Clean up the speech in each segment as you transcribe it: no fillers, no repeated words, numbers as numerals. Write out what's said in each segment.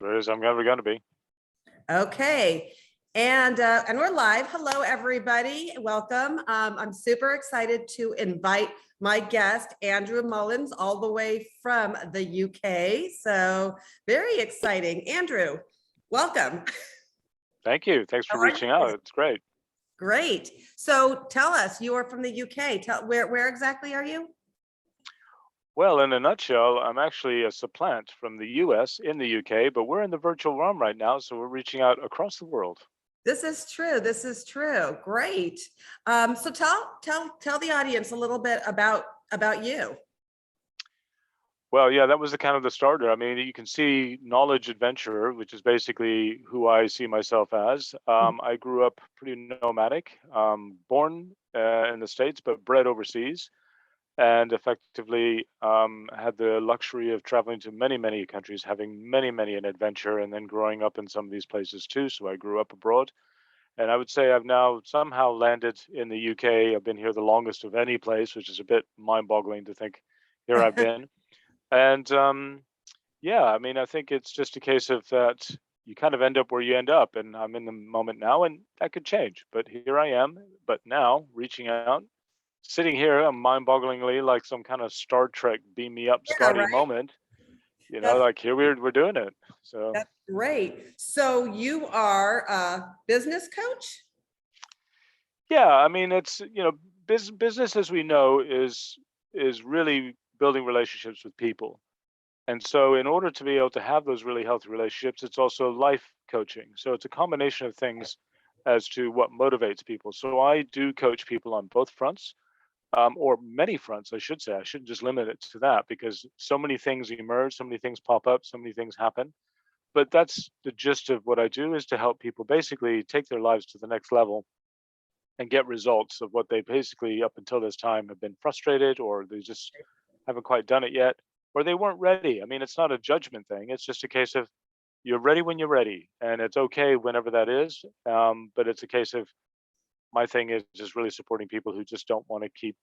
As I'm ever going to be. Okay. And we're live. Hello, everybody. Welcome. I'm super excited to invite my guest, Andrew Mullins, all the way from the UK. So very exciting. Andrew, welcome. Thank you. Thanks for reaching out. It's great. Great. So tell us, you are from the UK. Where exactly are you? Well, in a nutshell, I'm actually a supplant from the US in the UK, but we're in the virtual realm right now, so we're reaching out across the world. This is true. This is true. Great. So tell the audience a little bit about you. Well, yeah, that was the kind of the starter. I mean, you can see knowledge adventurer, which is basically who I see myself as. I grew up pretty nomadic, born in the States, but bred overseas, and effectively had the luxury of traveling to many, many countries, having many, many an adventure, and then growing up in some of these places too. So I grew up abroad. And I would say I've now somehow landed in the UK. I've been here the longest of any place, which is a bit mind-boggling to think here I've been. And yeah, I mean, I think it's just a case of that you kind of end up where you end up. And I'm in the moment now, and that could change. But here I am. But now reaching out, sitting here, I'm mind-bogglingly like some kind of Star Trek beam me up Yeah, Scotty right. moment. That's, Like here we're doing it. So that's great. So you are a business coach? yeah, I mean, it's business as we know is really building relationships with people. And so in order to be able to have those really healthy relationships, it's also life coaching. So it's a combination of things as to what motivates people. So I do coach people on both fronts, or many fronts, I should say. I shouldn't just limit it to that because so many things emerge, so many things pop up, so many things happen. But that's the gist of what I do, is to help people basically take their lives to the next level and get results of what they basically up until this time have been frustrated, or they just haven't quite done it yet, or they weren't ready. I mean, it's not a judgment thing. It's just a case of you're ready when you're ready, and it's okay whenever that is. But it's a case of my thing is just really supporting people who just don't want to keep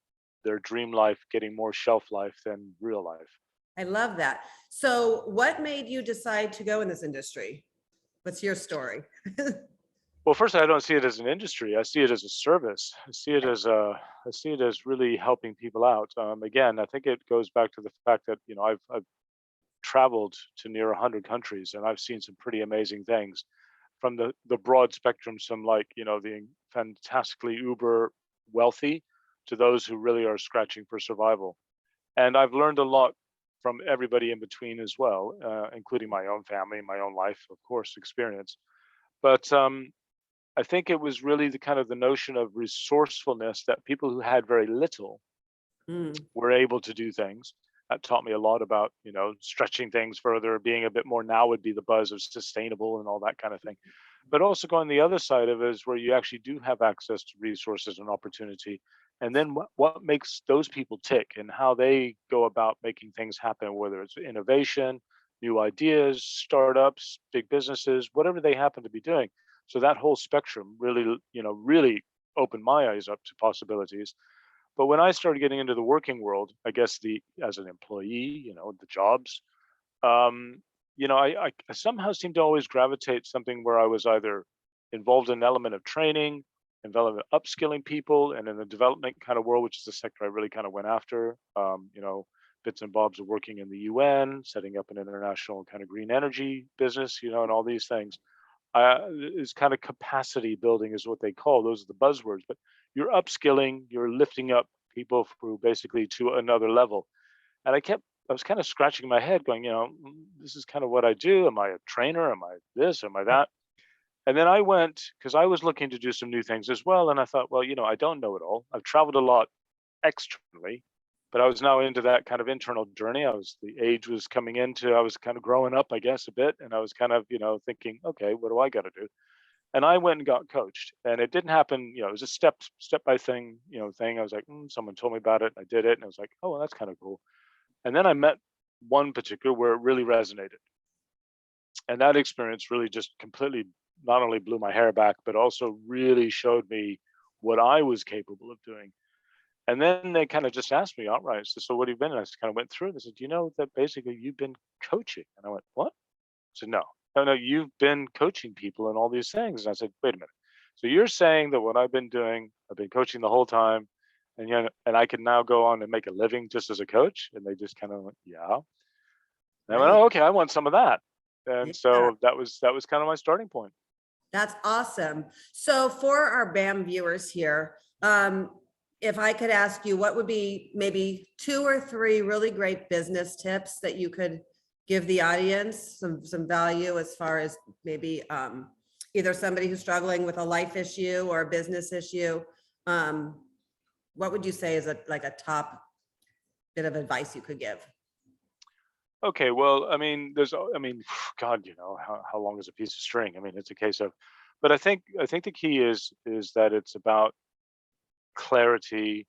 their dream life getting more shelf life than real life. I love that. So what made you decide to go in this industry? What's your story? Well, first, I don't see it as an industry. I see it as a service. I see it as really helping people out. Again, I think it goes back to the fact that I've traveled to near 100 countries, and I've seen some pretty amazing things, from the broad spectrum, some like the fantastically uber wealthy, to those who really are scratching for survival. And I've learned a lot from everybody in between as well, including my own family, my own life, of course, experience. But I think it was really the kind of the notion of resourcefulness, that people who had very little Mm. were able to do things. That taught me a lot about, stretching things further, being a bit more, now would be the buzz of sustainable and all that kind of thing. But also going the other side of it is where you actually do have access to resources and opportunity. And then what makes those people tick and how they go about making things happen, whether it's innovation, new ideas, startups, big businesses, whatever they happen to be doing. So that whole spectrum really, really opened my eyes up to possibilities. But when I started getting into the working world, I guess as an employee, the jobs, I somehow seemed to always gravitate something where I was either involved in an element of training, involved in upskilling people, and in the development kind of world, which is the sector I really kind of went after. Bits and bobs of working in the UN, setting up an international kind of green energy business, and all these things. Is kind of capacity building is what they call, those are the buzzwords, but you're upskilling, you're lifting up people through basically to another level. And I was kind of scratching my head going, this is kind of what I do. Am I a trainer? Am I this? Am I that? And then I went, because I was looking to do some new things as well. And I thought, well, I don't know it all. I've traveled a lot externally, but I was now into that kind of internal journey. The age was coming into, I was kind of growing up, I guess, a bit. And I was kind of, thinking, okay, what do I got to do? And I went and got coached, and it didn't happen. It was a step by thing. I was like, someone told me about it. And I did it. And I was like, oh, well, that's kind of cool. And then I met one particular where it really resonated. And that experience really just completely not only blew my hair back, but also really showed me what I was capable of doing. And then they kind of just asked me outright, so what have you been? And I just kind of went through it. They said, do you know that basically you've been coaching? And I went, what? I said, no. no, no, you've been coaching people and all these things. And I said, wait a minute. So you're saying that what I've been doing, I've been coaching the whole time, and and I can now go on and make a living just as a coach? And they just kind of went, yeah. And I went, Great. oh, okay, I want some of that. And Yeah. so that was kind of my starting point. That's awesome. So for our BAM viewers here, if I could ask you, what would be maybe 2 or 3 really great business tips that you could give the audience some value as far as maybe either somebody who's struggling with a life issue or a business issue? What would you say is like a top bit of advice you could give? Okay, well, I mean, I mean, God, how long is a piece of string? I mean, it's a case of, but I think the key is that it's about clarity,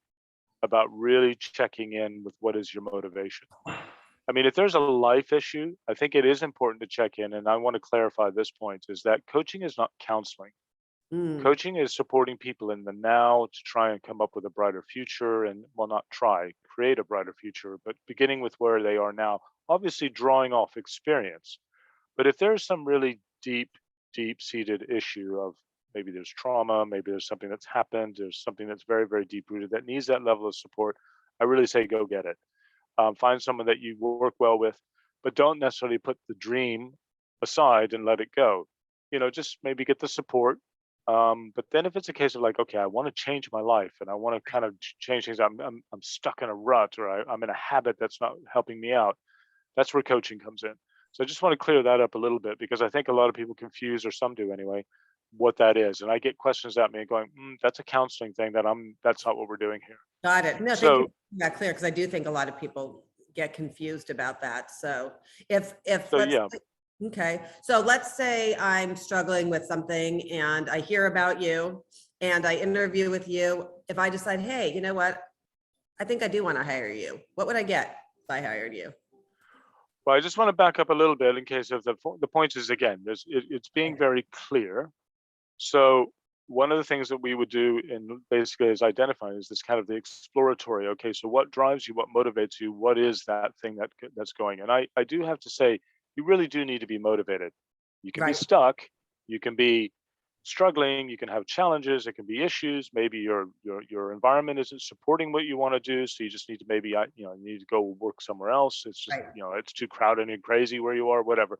about really checking in with what is your motivation. I mean, if there's a life issue, I think it is important to check in. And I want to clarify this point is that coaching is not counseling. Mm, Coaching is supporting people in the now to try and come up with a brighter future and, well, not try, create a brighter future, but beginning with where they are now, obviously drawing off experience. But if there's some really deep seated issue of maybe there's trauma, maybe there's something that's happened, there's something that's very, very deep rooted that needs that level of support, I really say go get it. Find someone that you work well with, but don't necessarily put the dream aside and let it go. Just maybe get the support. But then if it's a case of like, okay, I want to change my life and I want to kind of change things, I'm stuck in a rut or I'm in a habit that's not helping me out. That's where coaching comes in. So I just want to clear that up a little bit because I think a lot of people confuse, or some do anyway, what that is. And I get questions at me going, that's a counseling thing that's not what we're doing here. got it. No, thank you So, for making that clear, because I do think a lot of people get confused about that. So if so let's yeah, okay, so let's say I'm struggling with something and I hear about you and I interview with you. If I decide, hey, you know what? I think I do want to hire you. What would I get if I hired you? well, I just want to back up a little bit in case of the point is again, it's being very clear. So one of the things that we would do in basically is identifying is this kind of the exploratory. Okay, so what drives you? What motivates you? What is that thing that's going? And I do have to say, you really do need to be motivated. You can be Right. stuck. You can be struggling. You can have challenges. It can be issues. Maybe your environment isn't supporting what you want to do, so you just need to maybe you need to go work somewhere else. It's just Right. it's too crowded and crazy where you are, whatever,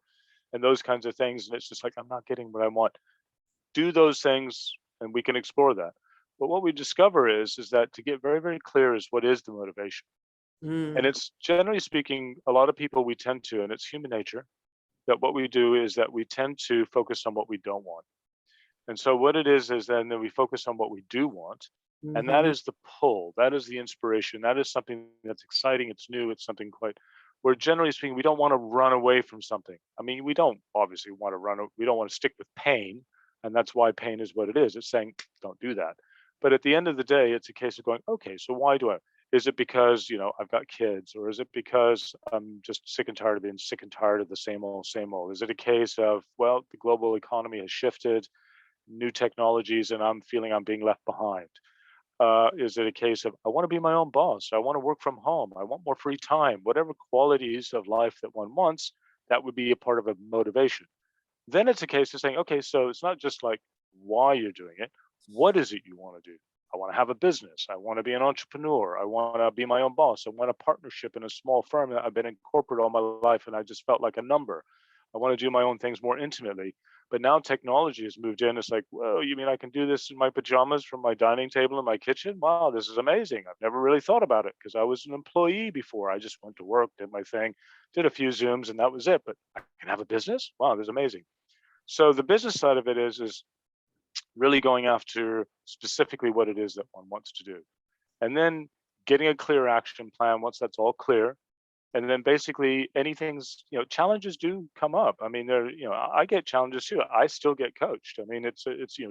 and those kinds of things. And it's just like I'm not getting what I want. Do those things and we can explore that. But what we discover is that to get very, very clear is what is the motivation. And Mm, it's generally speaking, a lot of people we tend to, and it's human nature, that what we do is that we tend to focus on what we don't want. And so what it is then that we focus on what we do want. And that mhm. is the pull, that is the inspiration, that is something that's exciting, it's new, it's something quite where generally speaking, we don't want to run away from something. I mean, we don't obviously want to we don't want to stick with pain. And that's why pain is what it is. It's saying, don't do that. But at the end of the day, it's a case of going, okay, so why do I? Is it because, I've got kids, or is it because I'm just sick and tired of being sick and tired of the same old, same old? Is it a case of, well, the global economy has shifted, new technologies, and I'm feeling I'm being left behind? Is it a case of I want to be my own boss? I want to work from home. I want more free time. Whatever qualities of life that one wants, that would be a part of a motivation. Then it's a case of saying, okay, so it's not just like why you're doing it. What is it you want to do? I want to have a business. I want to be an entrepreneur. I want to be my own boss. I want a partnership in a small firm that I've been in corporate all my life and I just felt like a number. I want to do my own things more intimately. But now technology has moved in. It's like, whoa, you mean I can do this in my pajamas from my dining table in my kitchen? Wow, this is amazing. I've never really thought about it because I was an employee before. I just went to work, did my thing, did a few Zooms, and that was it. But I can have a business? Wow, this is amazing. So the business side of it is really going after specifically what it is that one wants to do. And then getting a clear action plan once that's all clear. And then basically anything's, challenges do come up. I mean, I get challenges too. I still get coached. I mean, it's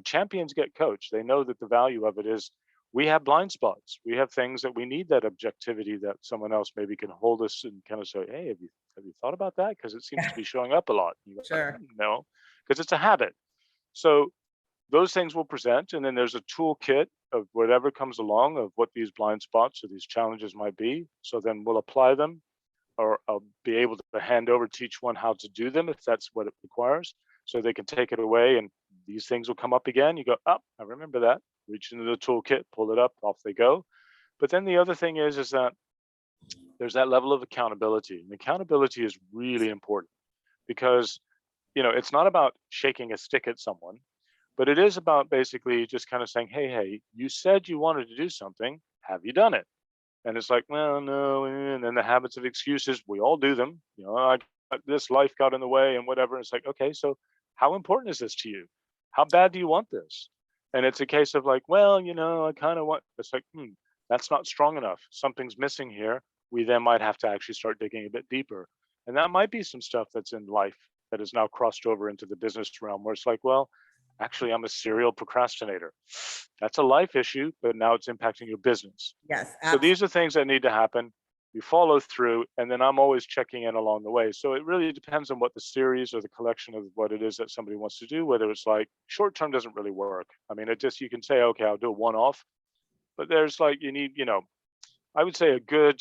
champions get coached. They know that the value of it is we have blind spots. We have things that we need that objectivity that someone else maybe can hold us and kind of say, hey, have you thought about that? Because it seems to Yeah, be showing up a lot. You go, sure. no, because it's a habit. So those things will present, and then there's a toolkit of whatever comes along of what these blind spots or these challenges might be. So then we'll apply them. or I'll be able to hand over to each one how to do them if that's what it requires, so they can take it away and these things will come up again. You go, oh, I remember that. Reach into the toolkit, pull it up, off they go. But then the other thing is that there's that level of accountability, and accountability is really important because it's not about shaking a stick at someone, but it is about basically just kind of saying, hey, you said you wanted to do something. Have you done it? And it's like, well, no. And then the habits of excuses, we all do them. This life got in the way and whatever. It's like, okay, so how important is this to you? How bad do you want this? And it's a case of like, well, I kind of want, it's like, that's not strong enough. Something's missing here. We then might have to actually start digging a bit deeper. And that might be some stuff that's in life that has now crossed over into the business realm where it's like, well, actually, I'm a serial procrastinator. That's a life issue, but now it's impacting your business. Yes, So these are things that need to happen. You follow through, and then I'm always checking in along the way. So it really depends on what the series or the collection of what it is that somebody wants to do, whether it's like short term doesn't really work. I mean, you can say, okay, I'll do a one off, but there's like, you need, I would say a good,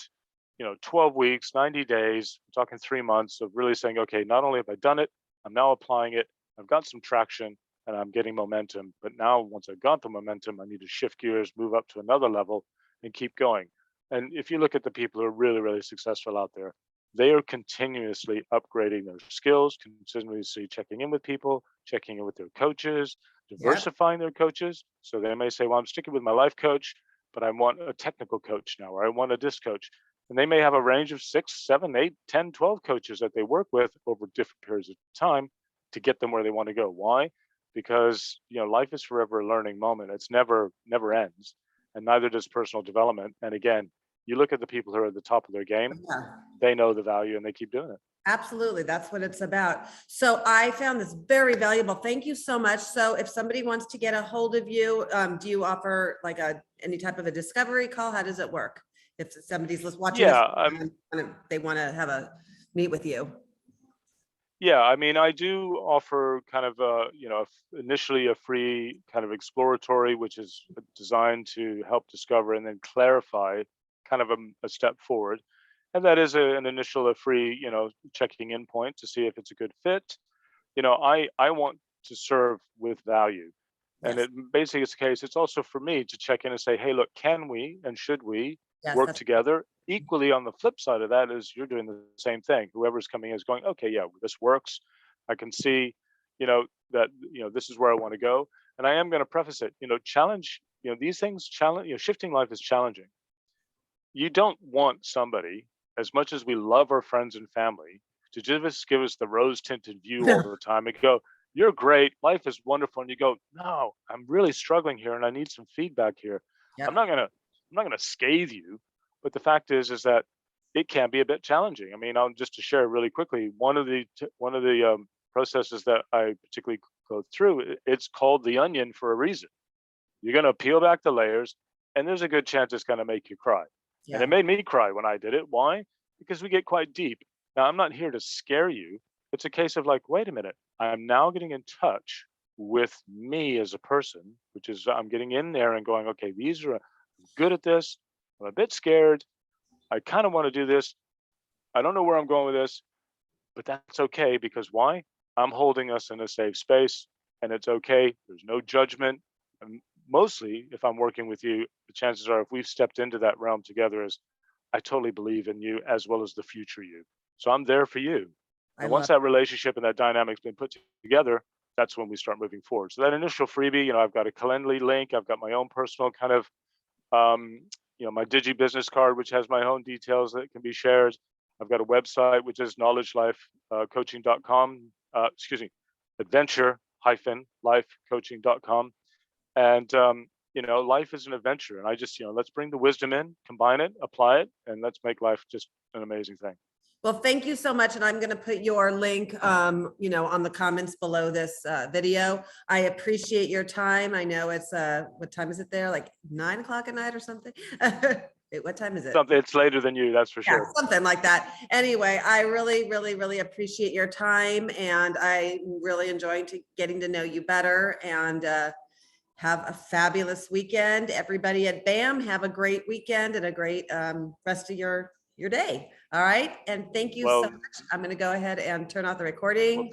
12 weeks, 90 days, I'm talking 3 months of really saying, okay, not only have I done it, I'm now applying it, I've got some traction, and I'm getting momentum. But now, once I've got the momentum, I need to shift gears, move up to another level, and keep going. And if you look at the people who are really, really successful out there, they are continuously upgrading their skills, continuously checking in with people, checking in with their coaches, yep, diversifying their coaches. So they may say, well, I'm sticking with my life coach, but I want a technical coach now, or I want a disc coach. And they may have a range of 6, 7, 8, 10, 12 coaches that they work with over different periods of time to get them where they want to go. Why? Because life is forever a learning moment. It's never ends, and neither does personal development. And again, you look at the people who are at the top of their game, yeah. they know the value and they keep doing it. Absolutely. That's what it's about. So I found this very valuable. Thank you so much. So if somebody wants to get a hold of you, do you offer like any type of a discovery call? How does it work? If somebody's watching this, Yeah, they want to have a meet with you. yeah. I mean, I do offer kind of initially a free kind of exploratory, which is designed to help discover and then clarify kind of a step forward. And that is an initial, a free, checking in point to see if it's a good fit. I want to serve with value. And Yes. it basically is the case. It's also for me to check in and say, hey, look, can we and should we Yes. work together? Equally, on the flip side of that is you're doing the same thing. Whoever's coming in is going, okay, yeah, this works. I can see, that, this is where I want to go. And I am going to preface it, challenge, these things challenge, shifting life is challenging. You don't want somebody, as much as we love our friends and family, to just give us the rose tinted view all the time and go, you're great, life is wonderful. And you go, no, I'm really struggling here and I need some feedback here. I'm Yep. not gonna, I'm not gonna scathe you, but the fact is that it can be a bit challenging. I mean, I'll just to share really quickly, one of the processes that I particularly go through, it's called the onion for a reason. You're gonna peel back the layers, and there's a good chance it's gonna make you cry. And it Yeah. made me cry when I did it. Why? Because we get quite deep. Now, I'm not here to scare you. It's a case of like, wait a minute, I'm now getting in touch with me as a person, which is I'm getting in there and going, okay, I'm good at this. I'm a bit scared. I kind of want to do this. I don't know where I'm going with this, but that's okay because why? I'm holding us in a safe space and it's okay. There's no judgment. And mostly, if I'm working with you, the chances are if we've stepped into that realm together is I totally believe in you as well as the future you. So I'm there for you. I And once love. that relationship and that dynamic's been put together, that's when we start moving forward. So that initial freebie, I've got a Calendly link. I've got my own personal kind of, my Digi business card, which has my own details that can be shared. I've got a website, which is knowledgelifecoaching.com, excuse me, adventure-lifecoaching.com. And, life is an adventure. And I just, let's bring the wisdom in, combine it, apply it, and let's make life just an amazing thing. Well, thank you so much. And I'm going to put your link, on the comments below this video. I appreciate your time. I know it's, what time is it there? Like 9 o'clock at night or something? Wait, what time is it? It's later than you, that's for Yeah, sure. something like that. Anyway, I really, really, really appreciate your time. And I'm really enjoying getting to know you better, and have a fabulous weekend. Everybody at BAM, have a great weekend and a great rest of your day. All right. And thank you so Well, much. I'm going to go ahead and turn off the recording.